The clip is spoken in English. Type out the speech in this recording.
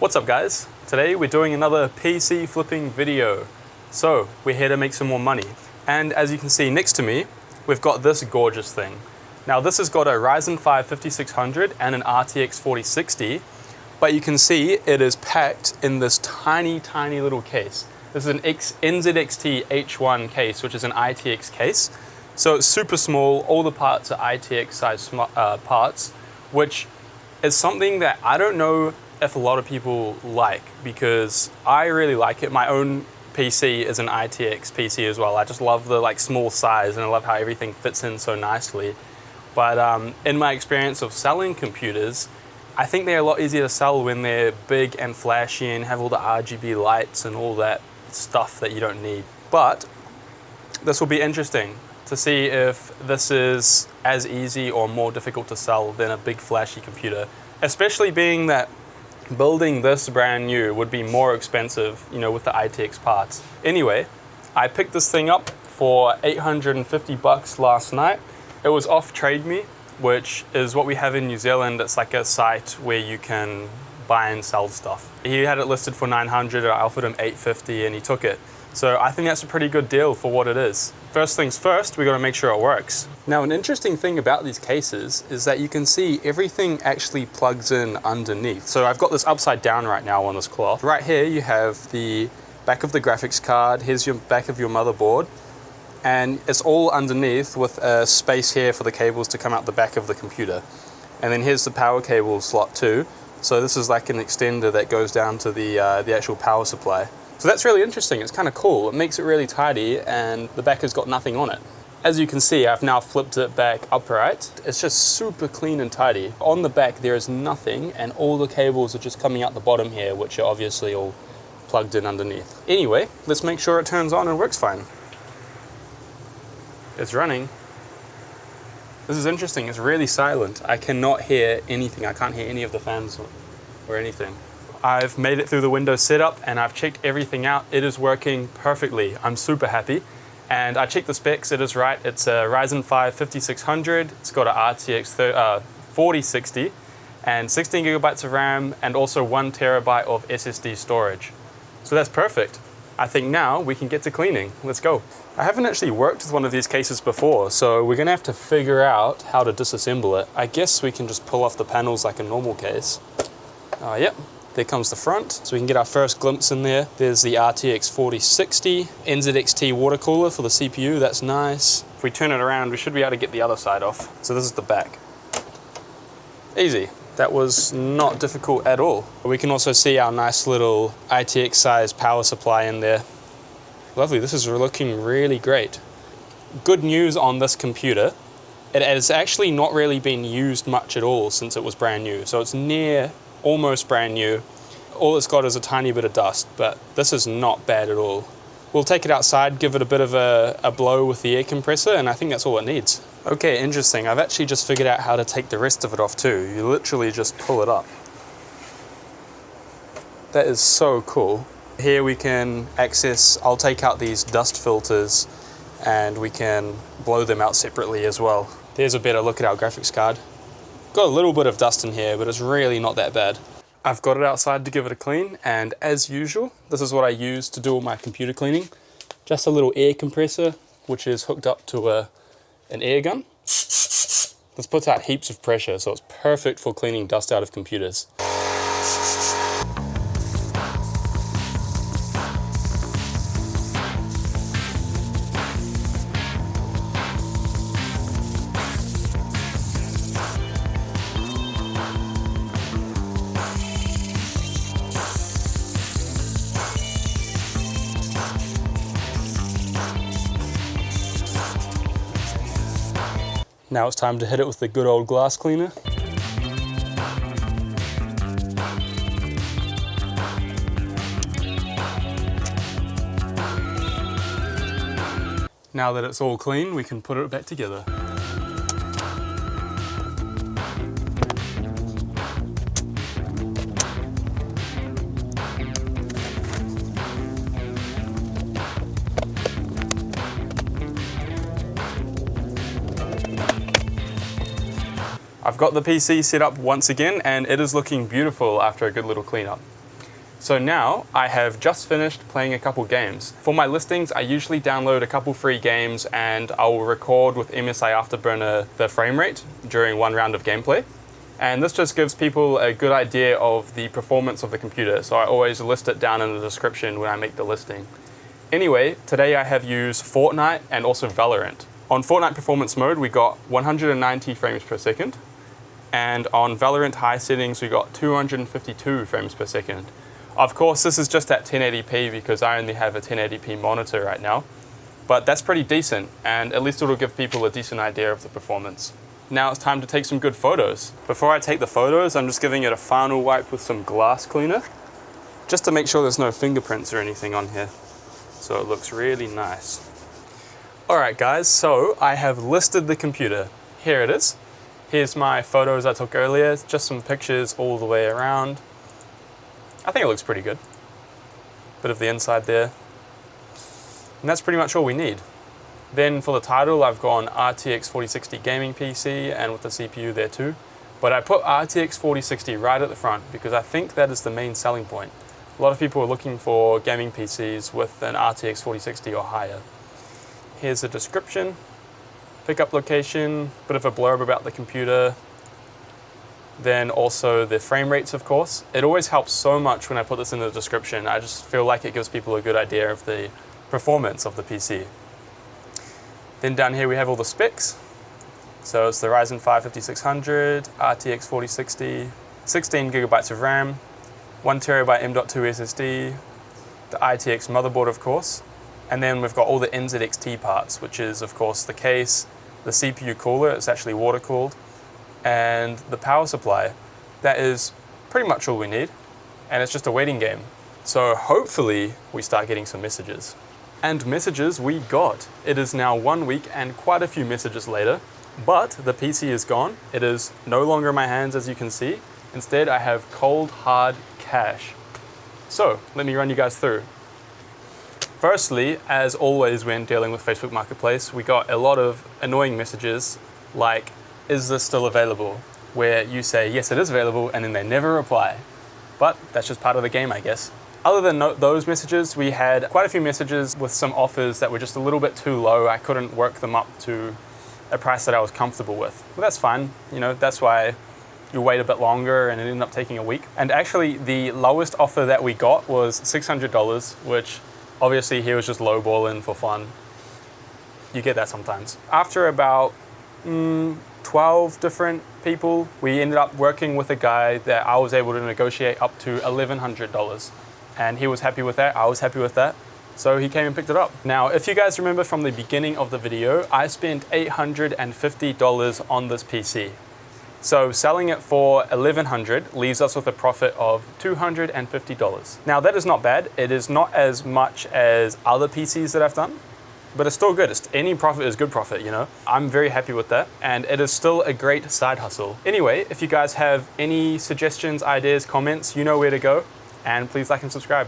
What's up guys? Today we're doing another PC flipping video. So we're here to make some more money. And as you can see next to me, we've got this gorgeous thing. Now this has got a Ryzen 5 5600 and an RTX 4060, but you can see it is packed in this tiny little case. This is an NZXT H1 case, which is an ITX case. So it's super small, all the parts are ITX size parts, which is something that I don't know if a lot of people like, because I really like it. My own PC is an ITX PC as well. I just love the small size, and I love how everything fits in so nicely. But in my experience of selling computers, I think they're a lot easier to sell when they're big and flashy and have all the RGB lights and all that stuff that you don't need. But this will be interesting to see if this is as easy or more difficult to sell than a big flashy computer, especially being that building this brand new would be more expensive, with the ITX parts. Anyway, I picked this thing up for 850 bucks last night. It was off Trade Me, which is what we have in New Zealand. It's like a site where you can buy and sell stuff. He had it listed for 900, I offered him 850 and he took it. So I think that's a pretty good deal for what it is. First things first, we gotta make sure it works. Now, an interesting thing about these cases is that you can see everything actually plugs in underneath. So I've got this upside down right now on this cloth. Right here, you have the back of the graphics card. Here's your back of your motherboard. And it's all underneath with a space here for the cables to come out the back of the computer. And then here's the power cable slot too. So this is like an extender that goes down to the actual power supply. So that's really interesting. It's kind of cool. It makes it really tidy, and the back has got nothing on it. As you can see, I've now flipped it back upright. It's just super clean and tidy. On the back, there is nothing, and all the cables are just coming out the bottom here, which are obviously all plugged in underneath. Anyway, let's make sure it turns on and works fine. It's running. This is interesting. It's really silent. I cannot hear anything. I can't hear any of the fans or anything. I've made it through the Windows setup and I've checked everything out. It is working perfectly. I'm super happy. And I checked the specs, it is right. It's a Ryzen 5 5600. It's got an RTX 4060 and 16 gigabytes of RAM and also 1 terabyte of SSD storage. So that's perfect. I think now we can get to cleaning. Let's go. I haven't actually worked with one of these cases before, so we're gonna have to figure out how to disassemble it. I guess we can just pull off the panels like a normal case. Yep. There comes the front, so we can get our first glimpse in there. There's the RTX 4060, NZXT water cooler for the CPU, that's nice. If we turn it around, we should be able to get the other side off. So this is the back. Easy. That was not difficult at all. We can also see our nice little ITX size power supply in there. Lovely, this is looking really great. Good news on this computer, it has actually not really been used much at all since it was brand new. So it's almost brand new. All it's got is a tiny bit of dust, but this is not bad at all. We'll take it outside, give it a bit of a blow with the air compressor, and I think that's all it needs. Okay, interesting. I've actually just figured out how to take the rest of it off too. You literally just pull it up. That is so cool. Here we can access, I'll take out these dust filters and we can blow them out separately as well. There's a better look at our graphics card. Got a little bit of dust in here, but it's really not that bad. I've got it outside to give it a clean, and as usual, this is what I use to do all my computer cleaning. Just a little air compressor, which is hooked up to an air gun. This puts out heaps of pressure, so it's perfect for cleaning dust out of computers. Now it's time to hit it with the good old glass cleaner. Now that it's all clean, we can put it back together. I've got the PC set up once again and it is looking beautiful after a good little cleanup. So now I have just finished playing a couple games. For my listings, I usually download a couple free games and I will record with MSI Afterburner the frame rate during one round of gameplay. And this just gives people a good idea of the performance of the computer. So I always list it down in the description when I make the listing. Anyway, today I have used Fortnite and also Valorant. On Fortnite performance mode, we got 190 frames per second. And on Valorant high settings, we got 252 frames per second. Of course, this is just at 1080p because I only have a 1080p monitor right now. But that's pretty decent, and at least it'll give people a decent idea of the performance. Now it's time to take some good photos. Before I take the photos, I'm just giving it a final wipe with some glass cleaner, just to make sure there's no fingerprints or anything on here. So it looks really nice. Alright guys, so I have listed the computer. Here it is. Here's my photos I took earlier, just some pictures all the way around. I think it looks pretty good. Bit of the inside there. And that's pretty much all we need. Then for the title, I've gone RTX4060 gaming PC and with the CPU there too. But I put RTX4060 right at the front because I think that is the main selling point. A lot of people are looking for gaming PCs with an RTX4060 or higher. Here's the description, pickup location, bit of a blurb about the computer, then also the frame rates, of course. It always helps so much when I put this in the description. I just feel like it gives people a good idea of the performance of the PC. Then down here we have all the specs. So it's the Ryzen 5 5600, RTX 4060, 16 gigabytes of RAM, 1 terabyte M.2 SSD, the ITX motherboard, of course, and then we've got all the NZXT parts, which is, of course, the case, the CPU cooler, it's actually water cooled, and the power supply. That is pretty much all we need, and it's just a waiting game. So hopefully we start getting some messages. And messages we got. It is now 1 week and quite a few messages later, but the PC is gone. It is no longer in my hands, as you can see. Instead, I have cold, hard cash. So let me run you guys through. Firstly, as always when dealing with Facebook Marketplace, we got a lot of annoying messages like, is this still available? Where you say, yes, it is available, and then they never reply. But that's just part of the game, I guess. Other than those messages, we had quite a few messages with some offers that were just a little bit too low. I couldn't work them up to a price that I was comfortable with. But that's fine. You know, that's why you wait a bit longer and it ended up taking a week. And actually, the lowest offer that we got was $600, which obviously he was just lowballing for fun. You get that sometimes. After about 12 different people, we ended up working with a guy that I was able to negotiate up to $1,100. And he was happy with that, I was happy with that. So he came and picked it up. Now, if you guys remember from the beginning of the video, I spent $850 on this PC. So selling it for $1,100 leaves us with a profit of $250. Now that is not bad. It is not as much as other PCs that I've done, but it's still good. Any profit is good profit, you know? I'm very happy with that, and it is still a great side hustle. Anyway, if you guys have any suggestions, ideas, comments, you know where to go, and please like and subscribe.